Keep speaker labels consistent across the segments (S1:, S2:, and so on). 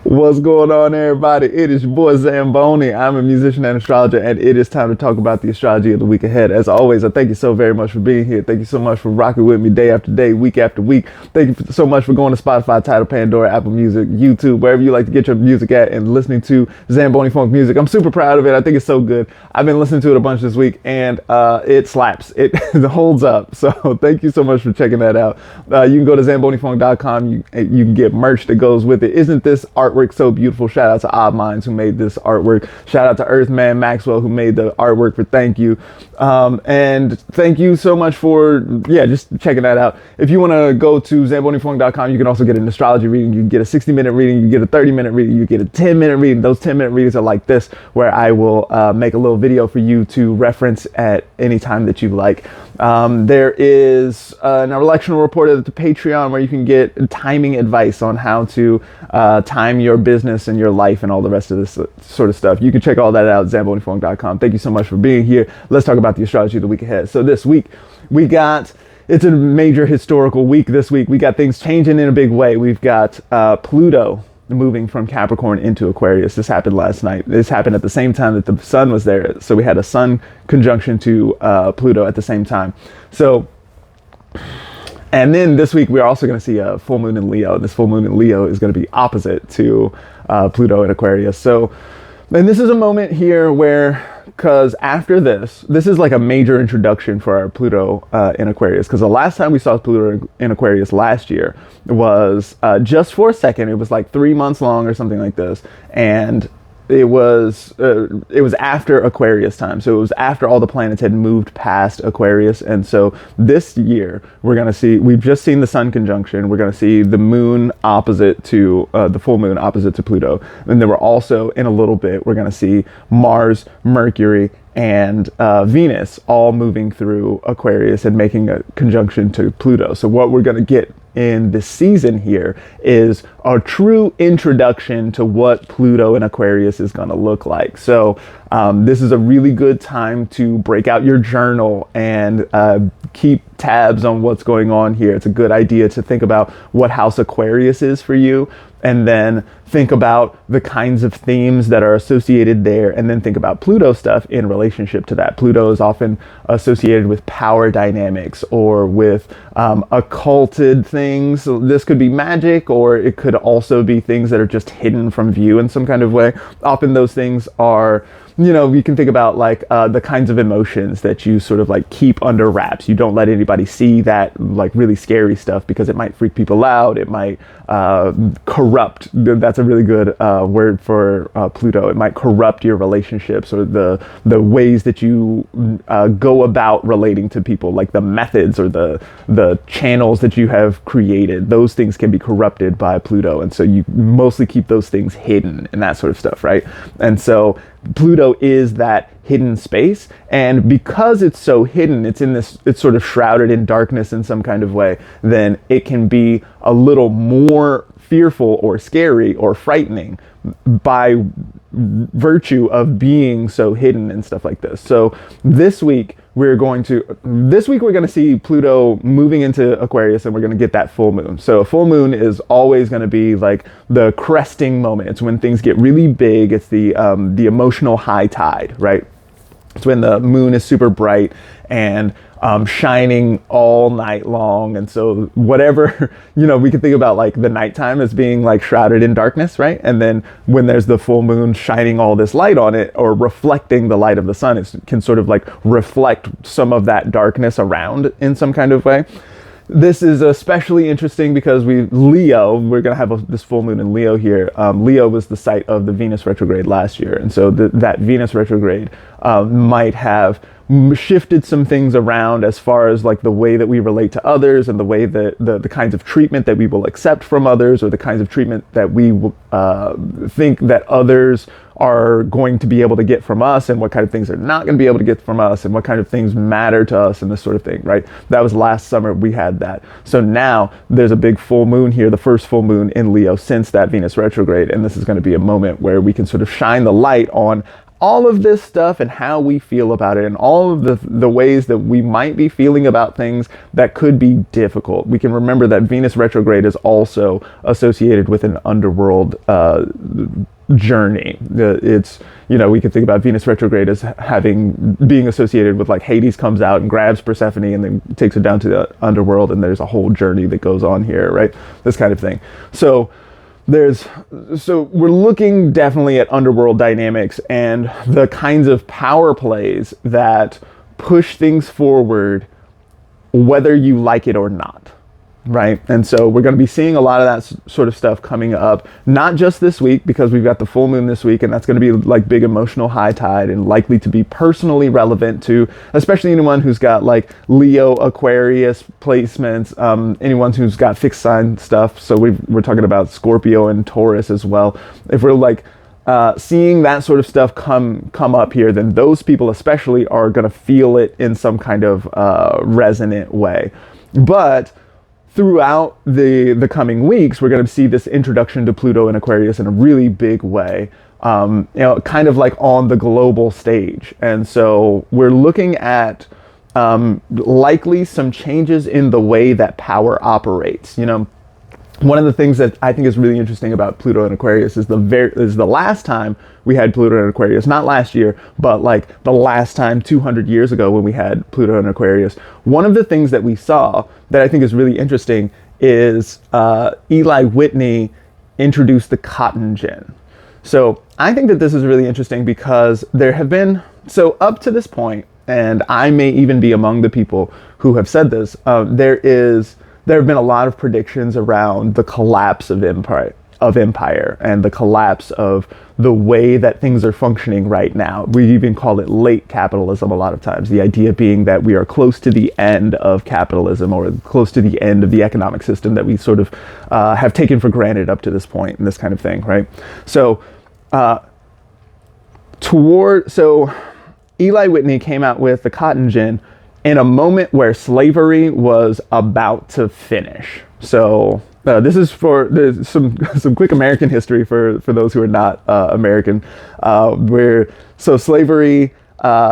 S1: What's going on, everybody? It is your boy Zamboni. I'm a musician and astrologer, and it is time to talk about the astrology of the week ahead. As always, I thank you so very much for being here. Thank you so much for rocking with me day after day, week after week. Thank you so much for going to Spotify, Tidal, Pandora, Apple Music, YouTube, wherever you like to get your music at, and listening to Zamboni Funk music. I'm super proud of it. I think it's so good. I've been listening to it a bunch this week, and it slaps. It holds up. So thank you so much for checking that out. You can go to ZamboniFunk.com. You can get merch that goes with it. Isn't this artwork so beautiful? Shout out to Odd Minds who made this artwork. Shout out to Earthman Maxwell who made the artwork for Thank You. And thank you so much for, just checking that out. If you want to go to ZamboniFunk.com, you can also get an astrology reading. You can get a 60-minute reading. You can get a 30-minute reading. You get a 10-minute reading. Those 10-minute readings are like this, where I will make a little video for you to reference at any time that you like. There is an electional report at the Patreon where you can get timing advice on how to time your business and your life and all the rest of this sort of stuff. You can check all that out at ZamboniFunk.com. Thank you so much for being here. Let's talk about the astrology of the week ahead. So this week it's a major historical week this week. We got things changing in a big way. We've got Pluto moving from Capricorn into Aquarius. This happened last night. This happened at the same time that the sun was there. So we had a sun conjunction to Pluto at the same time. So, and then this week we're also going to see a full moon in Leo. This full moon in Leo is going to be opposite to Pluto in Aquarius. So, and this is a moment here where, because after this is like a major introduction for our Pluto in Aquarius. Because the last time we saw Pluto in Aquarius last year was just for a second. It was like 3 months long or something like this, and it was after Aquarius time. So it was after all the planets had moved past Aquarius. And so this year we've just seen the sun conjunction. We're going to see the moon opposite to the full moon opposite to Pluto. And then we're also, in a little bit, we're going to see Mars, Mercury, and Venus all moving through Aquarius and making a conjunction to Pluto. So what we're going to get in this season here is a true introduction to what Pluto in Aquarius is going to look like. So this is a really good time to break out your journal and keep tabs on what's going on here. It's a good idea to think about what house Aquarius is for you, and then think about the kinds of themes that are associated there, and then think about Pluto stuff in relationship to that. Pluto is often associated with power dynamics or with occulted things. So this could be magic, or it could also be things that are just hidden from view in some kind of way. Often those things are, you can think about like the kinds of emotions that you sort of like keep under wraps. You don't let anybody see that like really scary stuff because it might freak people out. It might corrupt. That's a really good word for Pluto. It might corrupt your relationships or the ways that you go about relating to people, like the methods or the channels that you have created. Those things can be corrupted by Pluto, and so you mostly keep those things hidden and that sort of stuff, right? And so Pluto is that hidden space, and because it's so hidden, it's sort of shrouded in darkness in some kind of way, then it can be a little more fearful or scary or frightening by virtue of being so hidden and stuff like this. So this week we're going to see Pluto moving into Aquarius, and we're going to get that full moon. So a full moon is always going to be like the cresting moment. It's when things get really big. It's the emotional high tide, right? It's when the moon is super bright and shining all night long. And so whatever, we can think about like the nighttime as being like shrouded in darkness, right? And then when there's the full moon shining all this light on it, or reflecting the light of the sun, it can sort of like reflect some of that darkness around in some kind of way. This is especially interesting because we're going to have this full moon in Leo here. Leo was the site of the Venus retrograde last year. And so that Venus retrograde might have shifted some things around as far as like the way that we relate to others, and the way that the kinds of treatment that we will accept from others, or the kinds of treatment that we think that others are going to be able to get from us, and what kind of things they're not going to be able to get from us, and what kind of things matter to us, and this sort of thing, right? That was last summer we had that. So now there's a big full moon here, the first full moon in Leo since that Venus retrograde, and this is going to be a moment where we can sort of shine the light on all of this stuff and how we feel about it, and all of the ways that we might be feeling about things that could be difficult. We can remember that Venus retrograde is also associated with an underworld journey. It's, we could think about Venus retrograde as being associated with, like, Hades comes out and grabs Persephone and then takes her down to the underworld, and there's a whole journey that goes on here, right? This kind of thing. So we're looking definitely at underworld dynamics and the kinds of power plays that push things forward, whether you like it or not. Right. And so we're going to be seeing a lot of that sort of stuff coming up, not just this week, because we've got the full moon this week, and that's going to be like big emotional high tide and likely to be personally relevant to, especially anyone who's got like Leo, Aquarius placements, anyone who's got fixed sign stuff. So we're talking about Scorpio and Taurus as well. If we're like seeing that sort of stuff come up here, then those people especially are going to feel it in some kind of resonant way. But throughout the coming weeks, we're going to see this introduction to Pluto and Aquarius in a really big way, kind of like on the global stage. And so we're looking at likely some changes in the way that power operates. One of the things that I think is really interesting about Pluto and Aquarius is the last time we had Pluto and Aquarius, not last year, but like the last time 200 years ago when we had Pluto and Aquarius. One of the things that we saw that I think is really interesting is Eli Whitney introduced the cotton gin. So I think that this is really interesting because there have been, so up to this point, and I may even be among the people who have said this, there have been a lot of predictions around the collapse of empire and the collapse of the way that things are functioning right now. We even call it late capitalism a lot of times. The idea being that we are close to the end of capitalism, or close to the end of the economic system that we sort of have taken for granted up to this point, and this kind of thing, right? So, Eli Whitney came out with the cotton gin in a moment where slavery was about to finish. So this is there's some quick American history for those who are not American, so slavery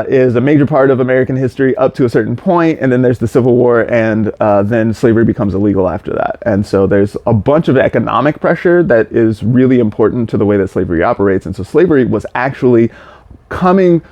S1: is a major part of American history up to a certain point, and then there's the Civil War, and then slavery becomes illegal after that. And so there's a bunch of economic pressure that is really important to the way that slavery operates. And so slavery was actually coming.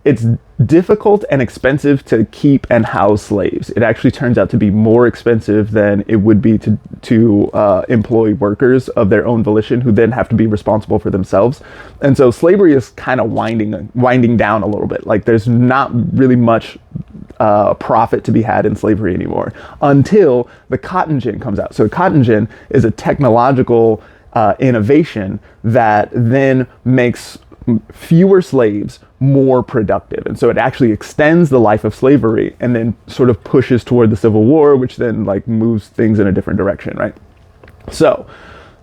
S1: It's difficult and expensive to keep and house slaves. It actually turns out to be more expensive than it would be to employ workers of their own volition, who then have to be responsible for themselves. And so slavery is kind of winding down a little bit. Like, there's not really much profit to be had in slavery anymore until the cotton gin comes out. So cotton gin is a technological innovation that then makes fewer slaves more productive. And so it actually extends the life of slavery and then sort of pushes toward the Civil War, which then like moves things in a different direction, right? So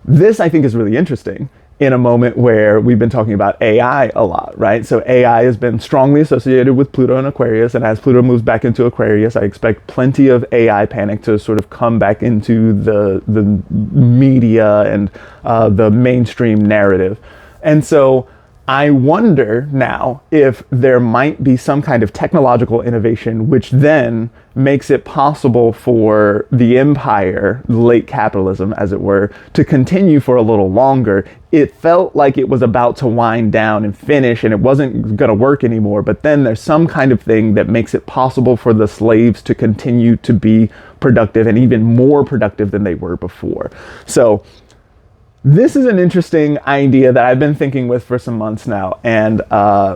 S1: this, I think, is really interesting in a moment where we've been talking about AI a lot, right? So AI has been strongly associated with Pluto and Aquarius, and as Pluto moves back into Aquarius, I expect plenty of AI panic to sort of come back into the media and the mainstream narrative. And so I wonder now if there might be some kind of technological innovation which then makes it possible for the empire, late capitalism as it were, to continue for a little longer. It felt like it was about to wind down and finish, and it wasn't going to work anymore. But then there's some kind of thing that makes it possible for the slaves to continue to be productive, and even more productive than they were before. So this is an interesting idea that I've been thinking with for some months now, and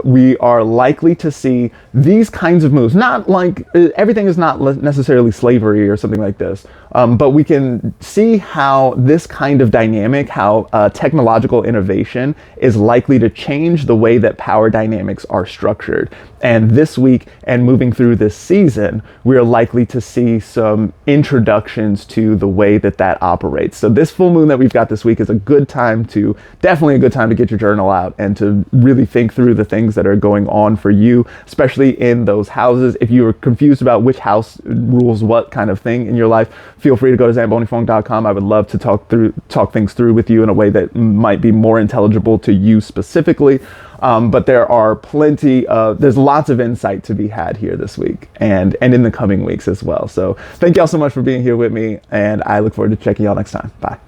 S1: we are likely to see these kinds of moves. Not like everything is not necessarily slavery or something like this, but we can see how this kind of dynamic, how technological innovation is likely to change the way that power dynamics are structured. And this week and moving through this season, we're likely to see some introductions to the way that that operates. So this full moon that we've got this week is definitely a good time to get your journal out and to really think through the things that are going on for you, especially in those houses. If you are confused about which house rules what kind of thing in your life, feel free to go to zambonifong.com. I would love to talk things through with you in a way that might be more intelligible to you specifically. But there's lots of insight to be had here this week and in the coming weeks as well. So thank y'all so much for being here with me, and I look forward to checking y'all next time. Bye.